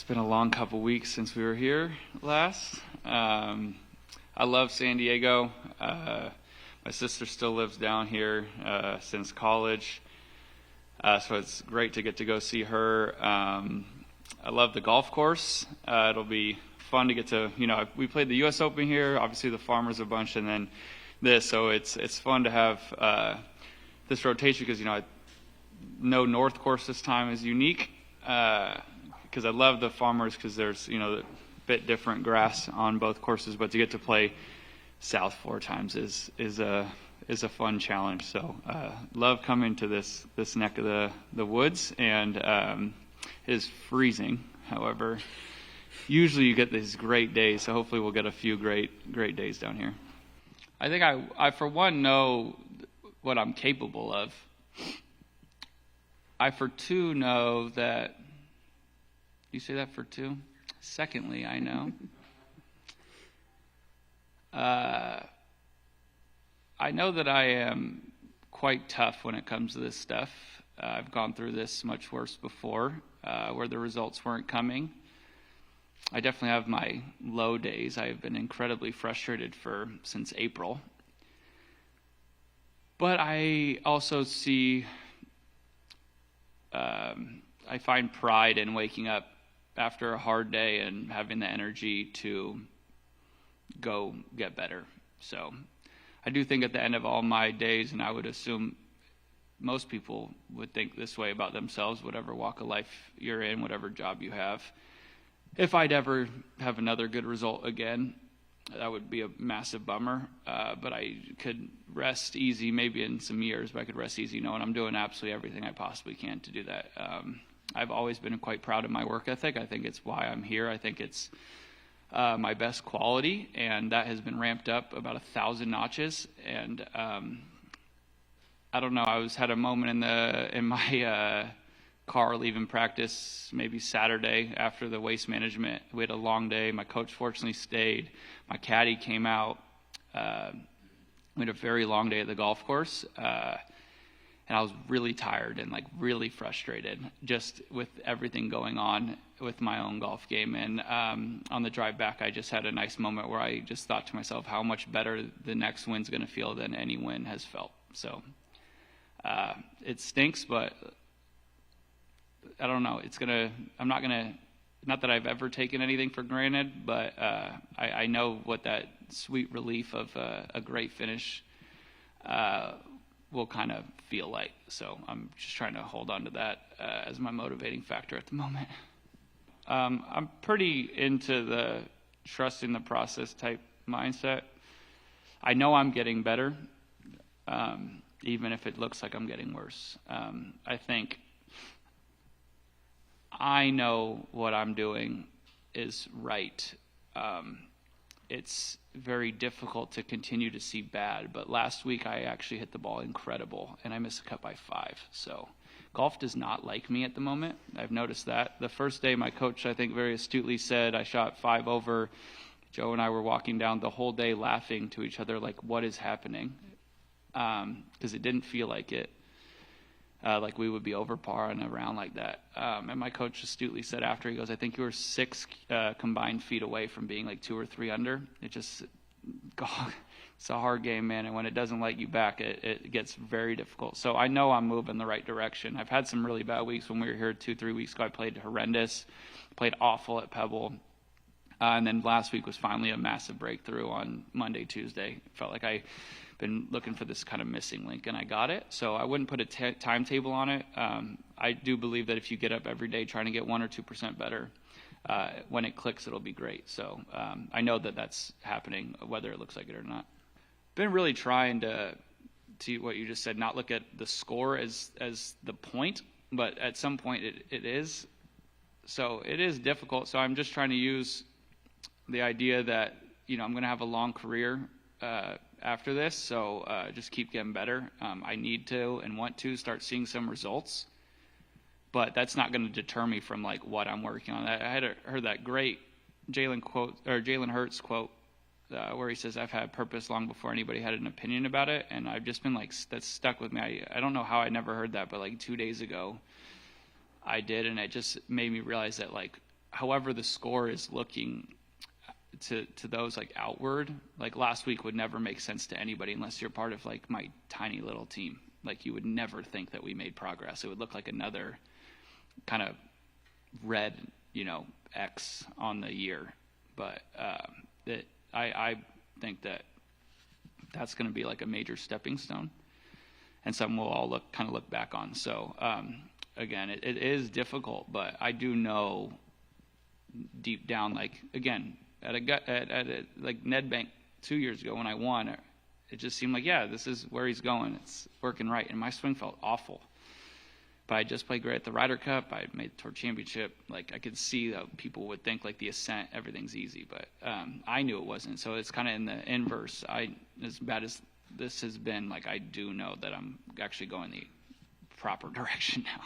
been a long couple weeks since we were here last. I love San Diego. My sister still lives down here since college, so it's great to get to go see her. I love the golf course. It'll be fun to get to, we played the U.S. Open here, obviously the Farmers a bunch, and then this, so it's fun to have this rotation because, I know North Course this time is unique because I love the Farmers because there's, a bit different grass on both courses, but to get to play South 4 times is a fun challenge. So love coming to this neck of the woods, and it is freezing. However, usually you get these great days, so hopefully we'll get a few great days down here. I think I for one know what I'm capable of. I for two know that. You say that for two? Secondly, I know. I know that I am quite tough when it comes to this stuff. I've gone through this much worse before, where the results weren't coming. I definitely have my low days. I have been incredibly frustrated since April. But I also see, I find pride in waking up after a hard day and having the energy to go get better. So I do think at the end of all my days, and I would assume most people would think this way about themselves, whatever walk of life you're in, whatever job you have. If I'd ever have another good result again, that would be a massive bummer. But I could rest easy, maybe in some years, but I could rest easy knowing I'm doing absolutely everything I possibly can to do that. I've always been quite proud of my work ethic. I think it's why I'm here. I think it's my best quality, and that has been ramped up about 1,000 notches. And I don't know. I had a moment in my car leaving practice, maybe Saturday after the waste management. We had a long day. My coach fortunately stayed. My caddy came out. We had a very long day at the golf course. And I was really tired and really frustrated just with everything going on with my own golf game. And on the drive back, I just had a nice moment where I just thought to myself how much better the next win's going to feel than any win has felt. So it stinks, but I don't know. Not that I've ever taken anything for granted, but I know what that sweet relief of a great finish will kind of feel like. So I'm just trying to hold on to that as my motivating factor at the moment. I'm pretty into the trusting the process type mindset. I know I'm getting better, even if it looks like I'm getting worse. I think I know what I'm doing is right. It's very difficult to continue to see bad, but last week I actually hit the ball incredible, and I missed a cut by 5. So golf does not like me at the moment. I've noticed that. The first day, my coach, I think, very astutely said I shot 5 over. Joe and I were walking down the whole day laughing to each other, like, what is happening? Because it didn't feel like it. Like we would be over par in a round like that. And my coach astutely said after, he goes, I think you were 6 combined feet away from being 2 or 3 under. It's a hard game, man. And when it doesn't let you back, it gets very difficult. So I know I'm moving the right direction. I've had some really bad weeks. When we were here 2-3 weeks ago, I played horrendous, played awful at Pebble. And then last week was finally a massive breakthrough on Monday, Tuesday. Felt like I been looking for this kind of missing link, and I got it. So I wouldn't put a timetable on it. I do believe that if you get up every day trying to get 1 or 2% better, when it clicks, it'll be great. So I know that that's happening, whether it looks like it or not. Been really trying to what you just said, not look at the score as the point, but at some point it is. So it is difficult. So I'm just trying to use the idea that, I'm going to have a long career after this, so just keep getting better. I need to and want to start seeing some results, but that's not going to deter me from what I'm working on. I had heard that great Jalen Hurts quote where he says, "I've had purpose long before anybody had an opinion about it," and I've just been that's stuck with me. I don't know how I never heard that, but 2 days ago I did, and it just made me realize that however the score is looking to those like outward, like last week would never make sense to anybody unless you're part of like my tiny little team. Like you would never think that we made progress. It would look like another kind of red, X on the year. But I think that that's going to be like a major stepping stone and something we'll all look back on. So again, it is difficult, but I do know deep down, like again, at like Nedbank 2 years ago when I won, it just seemed like, yeah, this is where he's going. It's working right. And my swing felt awful. But I just played great at the Ryder Cup. I made the Tour Championship. Like I could see that people would think like the Ascent, everything's easy. But I knew it wasn't. So it's kind of in the inverse. As bad as this has been, like I do know that I'm actually going the proper direction now.